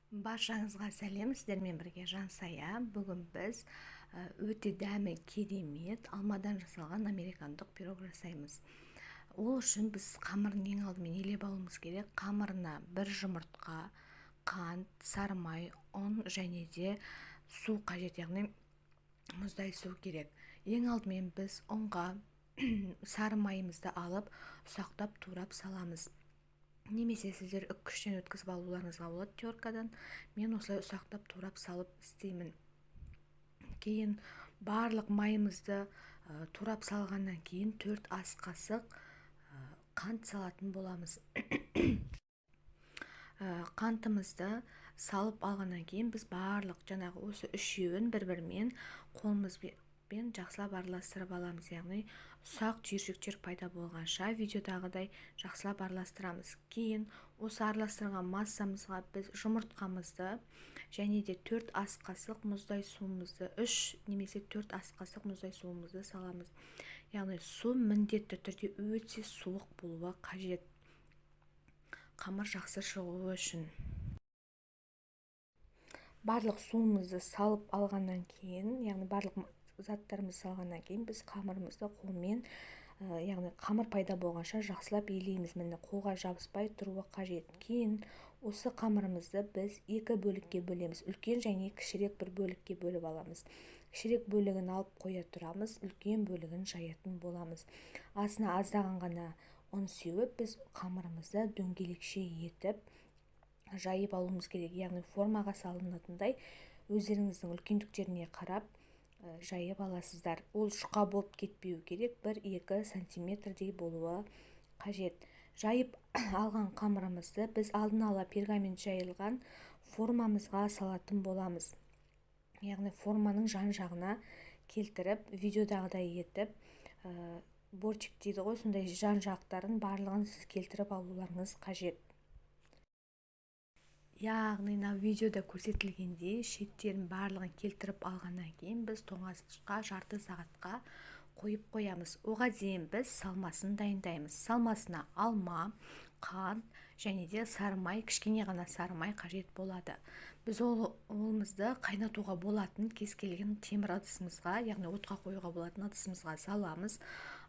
Баршаңызға сәлем, сіздермен бірге Жансая. Бүгін біз өте дәмі керемет алмадан жасалған американдық пирог жасаймыз. Ол үшін біз қамырын ең алдымен елеп алуымыз керек. Қамырына бір жұмыртқа, қант, сары май, ұн және де су қажет, яғни мұздай су керек. Ең алдымен біз ұнға сары майымызды алып, ұсақтап турап саламыз. Немесе сіздер үккіштен өткізіп алуларыңызға болады теркадан. Мен осылай ұсақтап турап салып істеймін. Кейін барлық майымызды турап салғаннан кейін 4 ас қасық қант салатын боламыз. Қантымызды салып алғаннан кейін біз барлық жаңағы осы үшеуін бір-бірімен қолымызбен жақсылап араластырып аламыз. Яғни ұсақ түйіршіктер пайда болғанша видеодағыдай жақсылап араластырамыз. Кейін осы араластырған массамызға біз жұмыртқамызды және де 4 ас қасық мұздай суымызды, 3 немесе 4 ас қасық мұздай суымызды саламыз. Яғни су міндетті түрде өте суық болуы қажет, қамыр жақсы шығуы үшін. Барлық суымызды салып алғаннан кейін, яғни барлық заттарымызды салғаннан кейін біз қамырымызды қолмен, яғни қамыр пайда болғанша жақсылап елейміз. Міне қолға жабыспай тұруы қажет. Кейін осы қамырымызды біз екі бөлікке бөлеміз. Үлкен және кішірек бір бөлікке бөліп аламыз. Кішірек бөлігін алып қоя тұрамыз, үлкен бөлігін жаятын боламыз. Астына аздаған ғана ұн сеуіп, біз қамырымызды дөңгелекше етіп жайып алуымыз керек. Яғни формаға салынатындай өздеріңіздің үлкендіктеріне қарап жайып аласыздар. Ол шұқа болып кетпеу керек, 1-2 сантиметрдей болуы қажет. Жайып алған қамырымызды біз алдын ала пергамент жайылған формамызға салатын боламыз. Яғни форманың жан жағына келтіріп, видеодағыдай етіп, бортик дейді ғой, сондай жан жақтарын барлығын сіз келтіріп алуларыңыз қажет. Яғни видеода көрсетілгендей шеттерін барлығын келтіріп алғаннан кейін біз тоңазытқышқа жарты сағатқа қойып қоямыз. Оған дейін біз салмасын дайындаймыз. Салмасына алма, қант және де сары май, кішкене ғана сары май қажет болады. Біз олымызды қайнатуға болатын кез келген темір ыдысымызға, яғни отқа қоюға болатын ыдысымызға саламыз.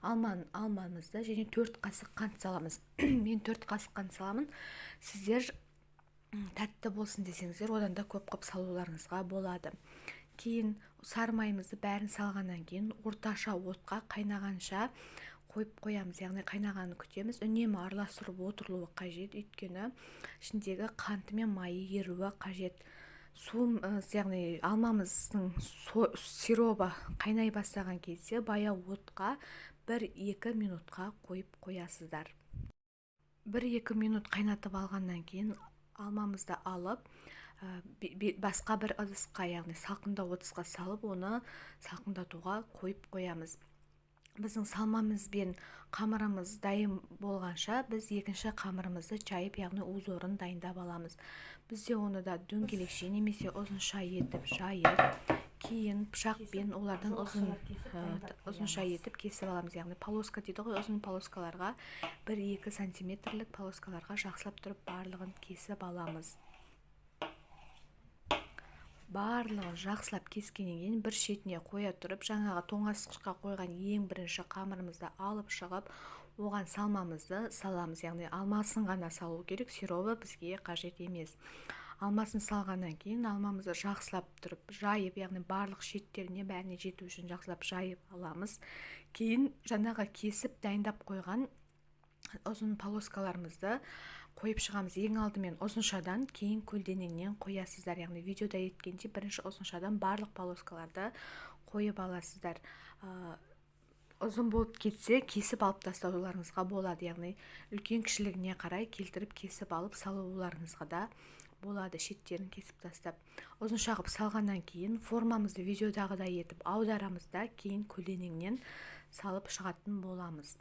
Алмамызды және 4 қасық қант саламыз. Мен 4 қасық қант саламын. Сіздер тәтті болсын десеңіздер, одан да көп қып салуларыңызға болады. Кейін сары майымызды бәрін салғаннан кейін орташа отқа қайнағанша қойып қоямыз. Яғни қайнағанын күтеміз. Үнемі араластырып отырылуы қажет, өйткені ішіндегі қанты мен майы еруі қажет. Яғни алмамыздың сиробы қайнай бастаған кезде баяу отқа 1-2 минутқа қойып қоясыздар. 1-2 минут қайнатып алғаннан кейін алмамызды алып, басқа бір ыдысқа, яғни салқындау ыдысқа салып, оны салқындатуға қойып қоямыз. Біздің салмамыз бен қамырымыз дайын болғанша біз екінші қамырымызды жайып, яғни уыз орын дайындап аламыз. Бізде оны да дөңгелекше немесе ұзынша етіп жайып, кейін пышақпен олардан ұзынша етіп кесіп аламыз. Яғни полоска дейді ғой, ұзын полоскаларға, 1-2 сантиметрлік полоскаларға жақсылап тұрып барлығын кесіп аламыз. Барлығын жақсылап кескеннен кейін бір шетіне қоя тұрып, жаңағы тоңазытқышқа қойған ең бірінші қамырымызды алып шығып, оған салмамызды саламыз. Яғни алмасын ғана салу керек, сиробы бізге қажет емес. Алмасын салғаннан кейін алмамызды жақсылап тұрып жайып, яғни барлық шеттеріне бәріне жету үшін жақсылап жайып аламыз. Кейін жаңағы кесіп дайындап қойған ұзын полоскаларымызды қойып шығамыз. Ең алдымен ұзыншадан, кейін көлденеңнен қоясыздар. Яғни видеода еткенде бірінші ұзыншадан барлық полоскаларды қойып аласыздар. Ұзын болып кетсе, кесіп алып тастауларыңызға болады. Яғни үлкен кішілігіне қарай келтіріп кесіп алып салуларыңызға да болады, шеттерін кесіп тастап. Ұзынша қылып салғаннан кейін формамызды видеодағыдай етіп аударамыз да, кейін көлденеңнен салып шығатын боламыз.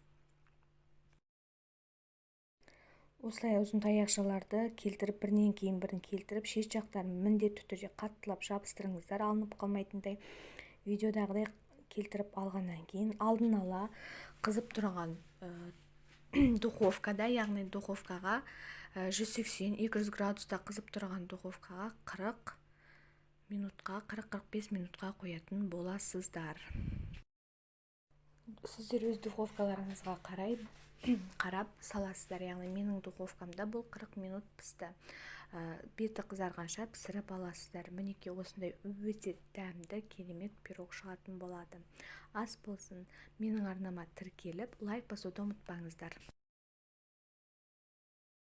Осылай ұзын таяқшаларды келтіріп, бірінен кейін бірін келтіріп, шет жақтарын міндетті түрде қаттылап жабыстырыңыздар, алынып қалмайтындай. Видеодағыдай келтіріп алғаннан кейін алдын ала қызып тұрған духовкада, яғни духовкаға 180-200 градуста қызып тұрған духовкаға 40 минутқа 40-45 минутқа қоятын боласыздар. Сіздер өз духовкаларыңызға қарап саласыздар. Яғни менің духовкамда бұл 40 минут пісті. Беті қызарғанша пісіріп аласыздар. Мінекей осындай өте дәмді керемет пирог шығатын болады. Ас болсын, менің арнама тіркеліп лайк басуды ұмытпаңыздар.